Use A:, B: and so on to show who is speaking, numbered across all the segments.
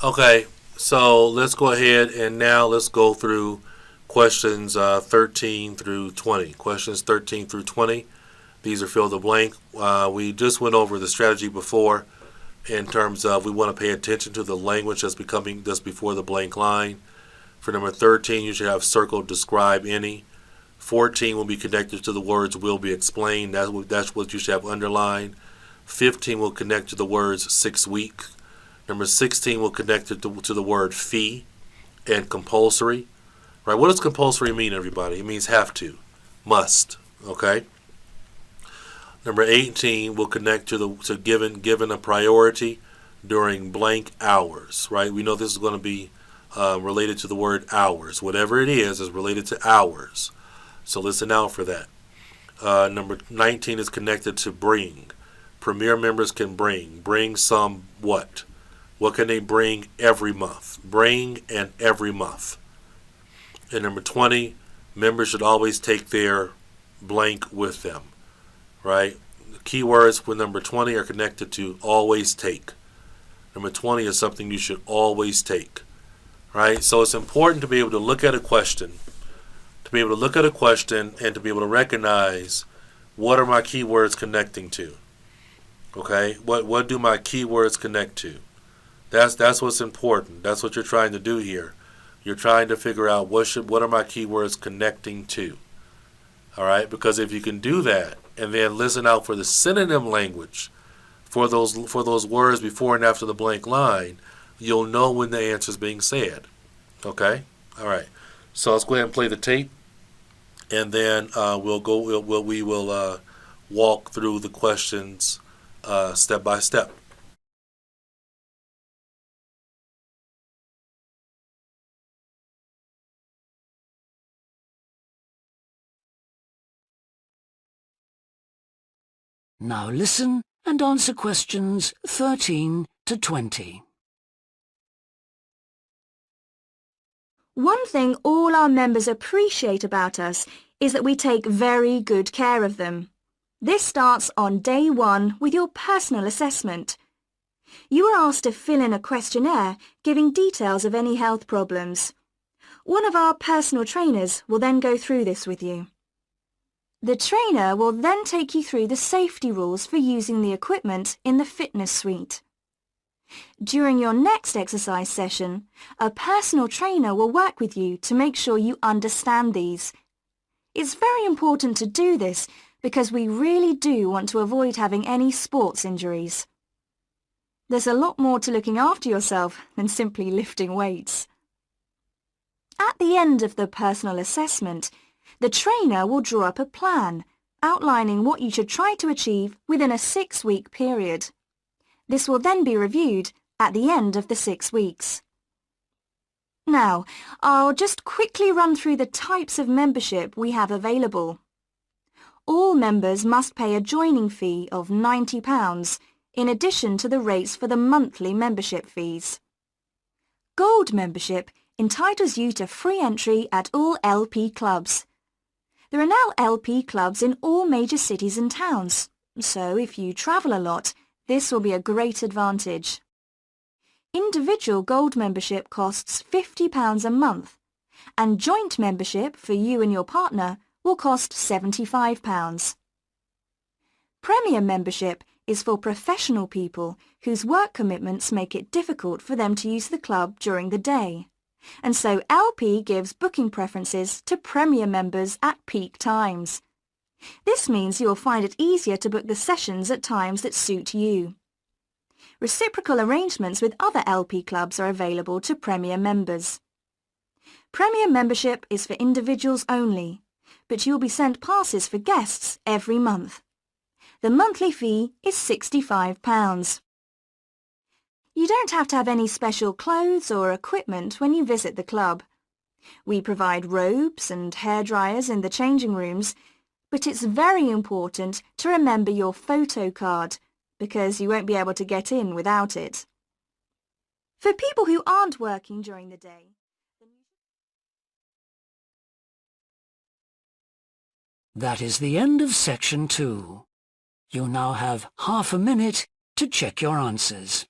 A: Okay, so let's go ahead and now let's go through questions 13 through 20. Questions 13 through 20. These are fill the blank. We just went over the strategy before in terms of we want to pay attention to the language that's before the blank line. For number 13, you should have circled describe any. 14 will be connected to the words will be explained. That's what you should have underlined. 15 will connect to the words 6 week. Number 16 will connect it to the word fee and compulsory. Right? What does compulsory mean, everybody? It means have to, must. Okay. Number 18 will connect to given a priority during blank hours. Right? We know this is going to be related to the word hours. Whatever it is related to hours. So listen out for that. Number 19 is connected to bring. Premier members can bring some what? What can they bring every month? Bring and every month. And number 20, members should always take their blank with them, right? The keywords for number 20 are connected to always take. Number 20 is something you should always take, right? So it's important to be able to look at a question, and to be able to recognize what are my keywords connecting to, okay? What do my keywords connect to? That's what's important. That's what you're trying to do here. You're trying to figure out what are my keywords connecting to. All right? Because if you can do that and then listen out for the synonym language for those words before and after the blank line, you'll know when the answer is being said. Okay? All right. So let's go ahead and play the tape, and then we will walk through the questions step by step.
B: Now listen and answer questions 13 to 20.
C: One thing all our members appreciate about us is that we take very good care of them. This starts on day 1 with your personal assessment. You are asked to fill in a questionnaire giving details of any health problems. One of our personal trainers will then go through this with you. The trainer will then take you through the safety rules for using the equipment in the fitness suite. During your next exercise session, a personal trainer will work with you to make sure you understand these. It's very important to do this because we really do want to avoid having any sports injuries. There's a lot more to looking after yourself than simply lifting weights. At the end of the personal assessment, the trainer will draw up a plan outlining what you should try to achieve within a 6-week period. This will then be reviewed at the end of the 6 weeks. Now, I'll just quickly run through the types of membership we have available. All members must pay a joining fee of £90 in addition to the rates for the monthly membership fees. Gold membership entitles you to free entry at all LP clubs. There are now LP clubs in all major cities and towns, so if you travel a lot, this will be a great advantage. Individual gold membership costs £50 a month, and joint membership for you and your partner will cost £75. Premium membership is for professional people whose work commitments make it difficult for them to use the club during the day. And so LP gives booking preferences to Premier members at peak times. This means you'll find it easier to book the sessions at times that suit you. Reciprocal arrangements with other LP clubs are available to Premier members. Premier membership is for individuals only, but you'll be sent passes for guests every month. The monthly fee is £65. You don't have to have any special clothes or equipment when you visit the club. We provide robes and hairdryers in the changing rooms, but it's very important to remember your photo card because you won't be able to get in without it. For people who aren't working during the day,
B: That is the end of section 2. You now have half a minute to check your answers.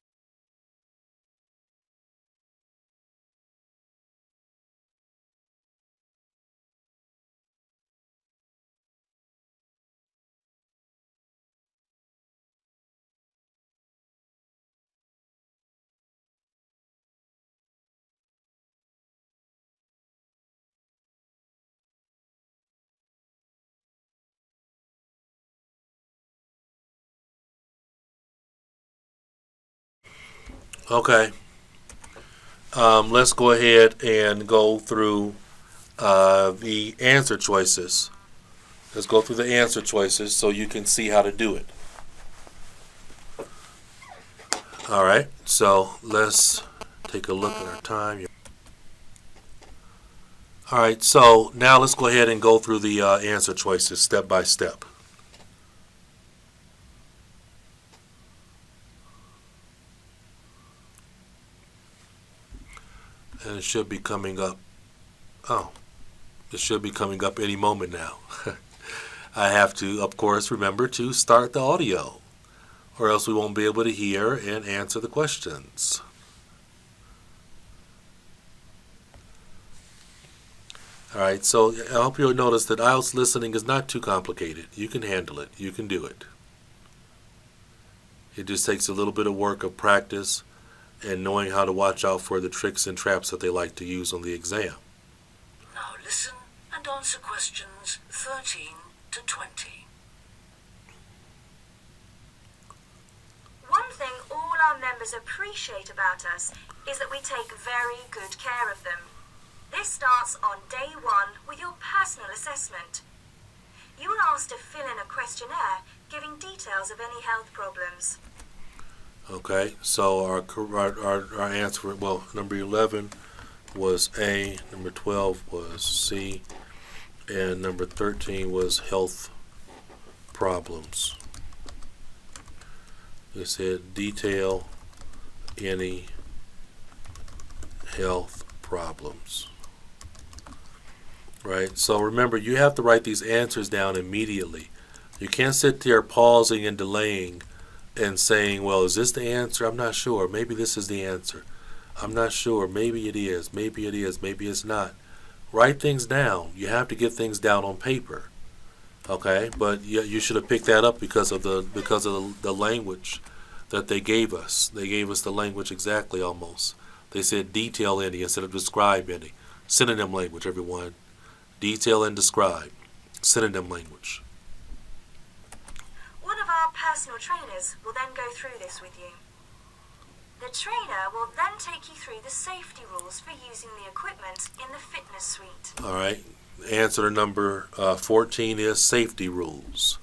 A: Okay. Let's go ahead and go through the answer choices. Let's go through the answer choices so you can see how to do it. All right, so let's take a look at our time. All right, so now let's go ahead and go through the answer choices step by step. And it should be coming up. Oh, it should be coming up any moment now. I have to, of course, remember to start the audio, or else we won't be able to hear and answer the questions. All right, so I hope you'll notice that IELTS listening is not too complicated. You can handle it. You can do it. It just takes a little bit of work of practice and knowing how to watch out for the tricks and traps that they like to use on the exam.
B: Now listen and answer questions 13 to 20.
C: One thing all our members appreciate about us is that we take very good care of them. This starts on day 1 with your personal assessment. You are asked to fill in a questionnaire giving details of any health problems.
A: Okay, so our answer, well, number 11 was A, number 12 was C, and number 13 was health problems. It said detail any health problems. Right, so remember, you have to write these answers down immediately. You can't sit there pausing and delaying and saying, well, is this the answer? I'm not sure. Maybe this is the answer. I'm not sure. Maybe it is. Maybe it is. Maybe it's not. Write things down. You have to get things down on paper. Okay, but you should have picked that up because of the language that they gave us. They gave us the language exactly almost. They said detail any instead of describe any. Synonym language, everyone. Detail and describe. Synonym language.
C: One of our personal trainers will then go through this with you. The trainer will then take you through the safety rules for using the equipment in the fitness suite.
A: All right. Answer to number 14 is safety rules.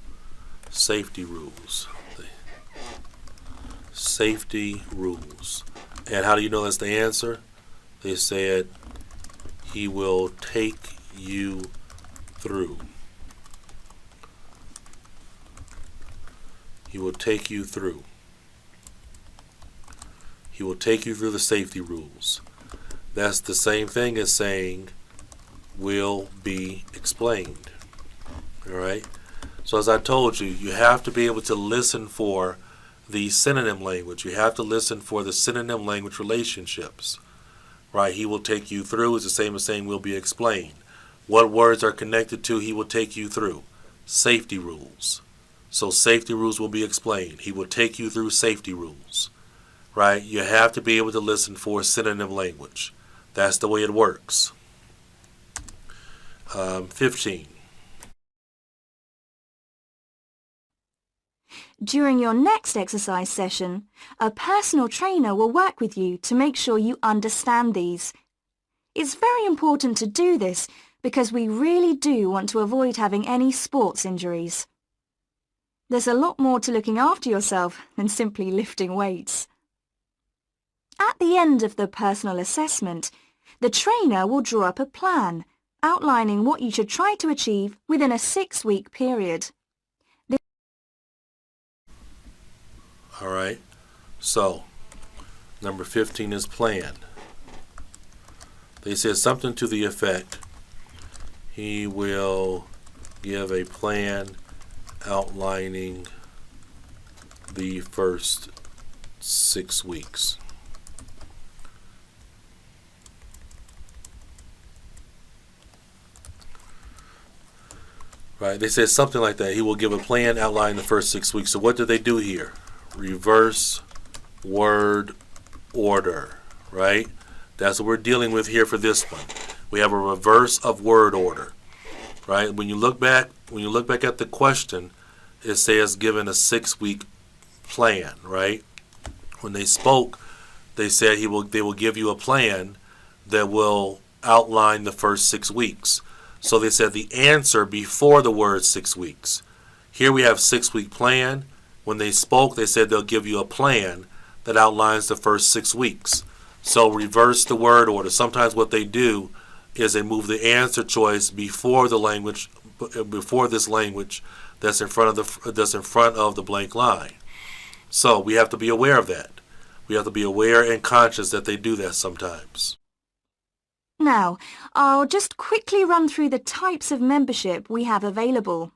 A: Safety rules. Safety rules. And how do you know that's the answer? They said he will take you through. He will take you through. He will take you through the safety rules. That's the same thing as saying will be explained. All right? So as I told you, you have to be able to listen for the synonym language. You have to listen for the synonym language relationships. Right? He will take you through is the same as saying will be explained. What words are connected to he will take you through? Safety rules. So safety rules will be explained. He will take you through safety rules. Right? You have to be able to listen for synonym language. That's the way it works. 15.
C: During your next exercise session, a personal trainer will work with you to make sure you understand these. It's very important to do this because we really do want to avoid having any sports injuries. There's a lot more to looking after yourself than simply lifting weights. At the end of the personal assessment, the trainer will draw up a plan outlining what you should try to achieve within a 6-week period.
A: All right. So, number 15 is plan. They said something to the effect, he will give a plan outlining the first 6 weeks. Right, they said something like that. He will give a plan outlining the first 6 weeks. So what did they do here? Reverse word order, right? That's what we're dealing with here for this one. We have a reverse of word order, right? When you look back at the question, it says given a 6-week plan, right? When they spoke, they said they will give you a plan that will outline the first 6 weeks. So they said the answer before the word 6 weeks. Here we have 6-week plan. When they spoke, they said they'll give you a plan that outlines the first 6 weeks. So reverse the word order. Sometimes what they do is they move the answer choice before the language, before this language that's in front of the blank line. So we have to be aware of that. We have to be aware and conscious that they do that sometimes.
C: Now, I'll just quickly run through the types of membership we have available.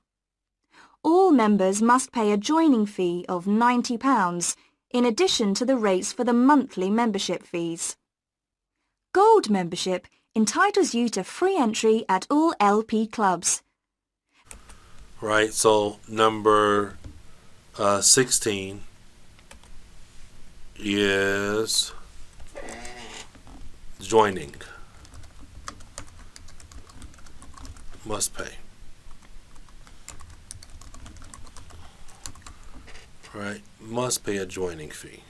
C: All members must pay a joining fee of £90 in addition to the rates for the monthly membership fees. Gold membership entitles you to free entry at all LP clubs.
A: Right, so number 16 is joining. Must pay. Right, must pay a joining fee.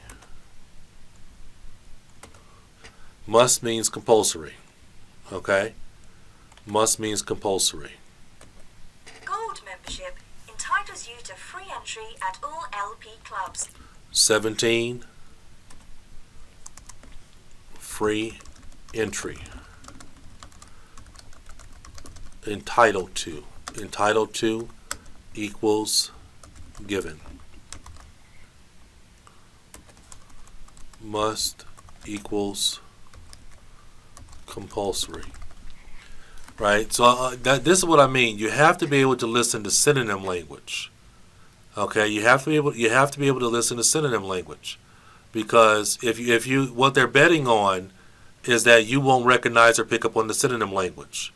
A: Must means compulsory. Okay? Must means compulsory.
C: Gold membership entitles you to free entry at all LP clubs.
A: 17, free entry. Entitled to. Entitled to equals given. Must equals compulsory. Right? So this is what I mean. You have to be able to listen to synonym language. Okay? You have to be able to listen to synonym language, because if you what they're betting on is that you won't recognize or pick up on the synonym language.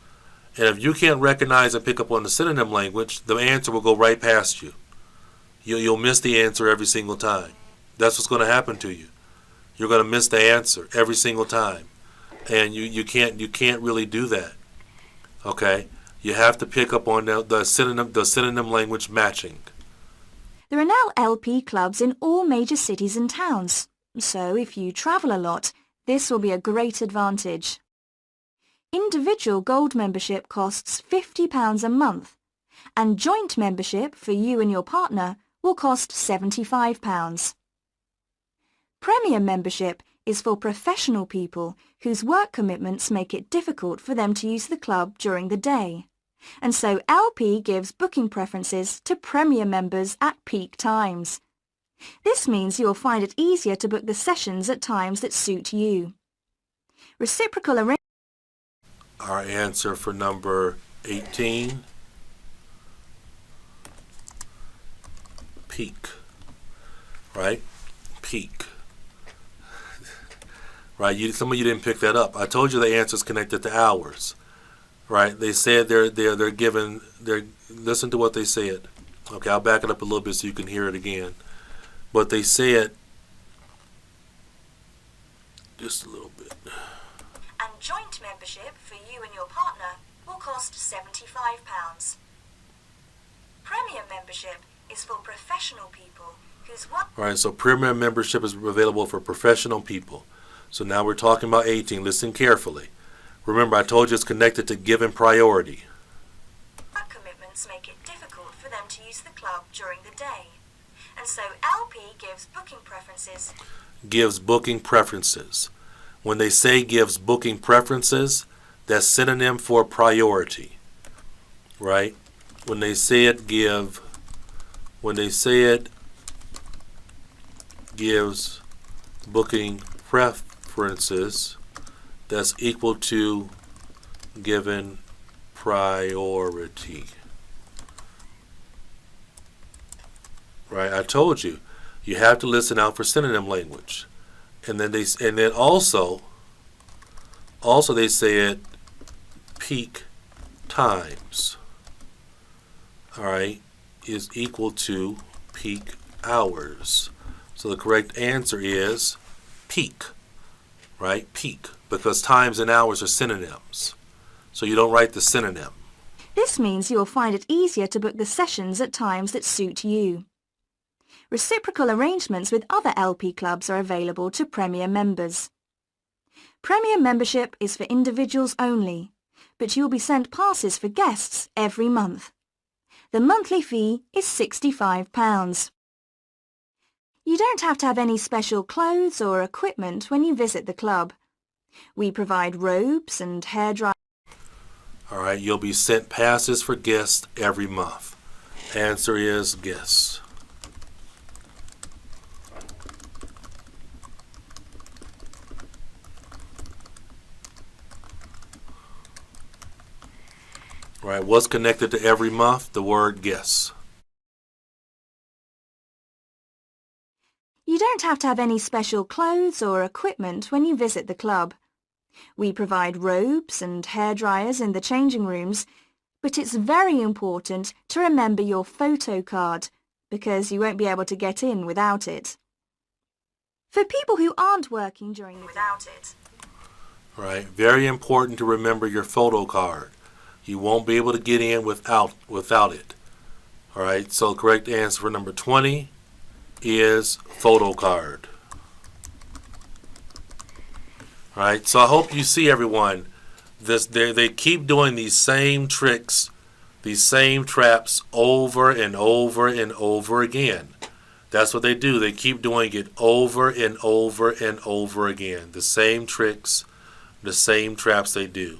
A: And if you can't recognize and pick up on the synonym language, the answer will go right past you. You'll miss the answer every single time. That's what's going to happen to you. You're going to miss the answer every single time, and you can't really do that. Okay, you have to pick up on the synonym language matching.
C: There are now LP clubs in all major cities and towns, so if you travel a lot, this will be a great advantage. Individual gold membership costs £50 a month, and joint membership for you and your partner will cost £75. Premium membership is for professional people whose work commitments make it difficult for them to use the club during the day, and so LP gives booking preferences to Premier members at peak times. This means you'll find it easier to book the sessions at times that suit you. Reciprocal arrangements.
A: Our answer for number 18, peak. Right? Peak. Right? Some of you didn't pick that up. I told you the answer is connected to hours. Right? They said they're given. Listen to what they said. Okay, I'll back it up a little bit so you can hear it again. But they said, just a little bit.
C: And joint membership for you and your partner will cost £75. Premium membership is for professional people whose work.
A: All right, so premium membership is available for professional people. So now we're talking about 18. Listen carefully. Remember, I told you it's connected to given priority.
C: Work commitments make it difficult for them to use the club during the day, and so LP gives booking preferences.
A: Gives booking preferences. When they say gives booking preferences, that's synonym for priority. Right? When they say it gives booking preferences, that's equal to given priority. Right? I told you, you have to listen out for synonym language. And then also they said peak times. All right, is equal to peak hours. So the correct answer is peak. Right? Peak, because times and hours are synonyms. So you don't write the synonym.
C: This means you'll find it easier to book the sessions at times that suit you. Reciprocal arrangements with other LP clubs are available to Premier members. Premier membership is for individuals only, but you will be sent passes for guests every month. The monthly fee is £65. You don't have to have any special clothes or equipment when you visit the club. We provide robes and hairdryers.
A: All right, you'll be sent passes for guests every month. Answer is guests. All right, what's connected to every month? The word guests.
C: You don't have to have any special clothes or equipment when you visit the club. We provide robes and hairdryers in the changing rooms, but it's very important to remember your photo card because you won't be able to get in without it. For people who aren't working during the day.
A: All right, very important to remember your photo card. You won't be able to get in without it. All right, so correct answer for number 20 is photo card. All right, so I hope you see, everyone, they keep doing these same tricks, these same traps over and over and over again. That's what they do. They keep doing it over and over and over again. The same tricks, the same traps they do.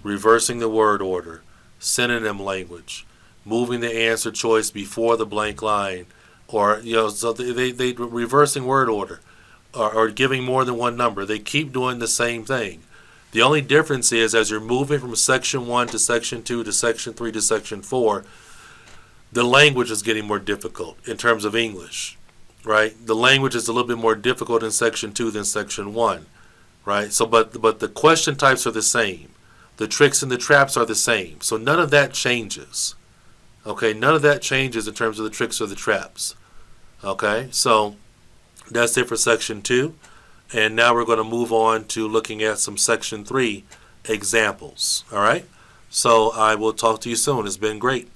A: Reversing the word order, synonym language, moving the answer choice before the blank line, or so they reversing word order, or giving more than one number. They keep doing the same thing. The only difference is as you're moving from section 1 to section 2 to section 3 to section 4, the language is getting more difficult in terms of English, right? The language is a little bit more difficult in section 2 than section 1, right? So, but the question types are the same. The tricks and the traps are the same. So none of that changes. Okay, none of that changes in terms of the tricks or the traps. Okay, so that's it for section 2. And now we're going to move on to looking at some section 3 examples. All right, so I will talk to you soon. It's been great.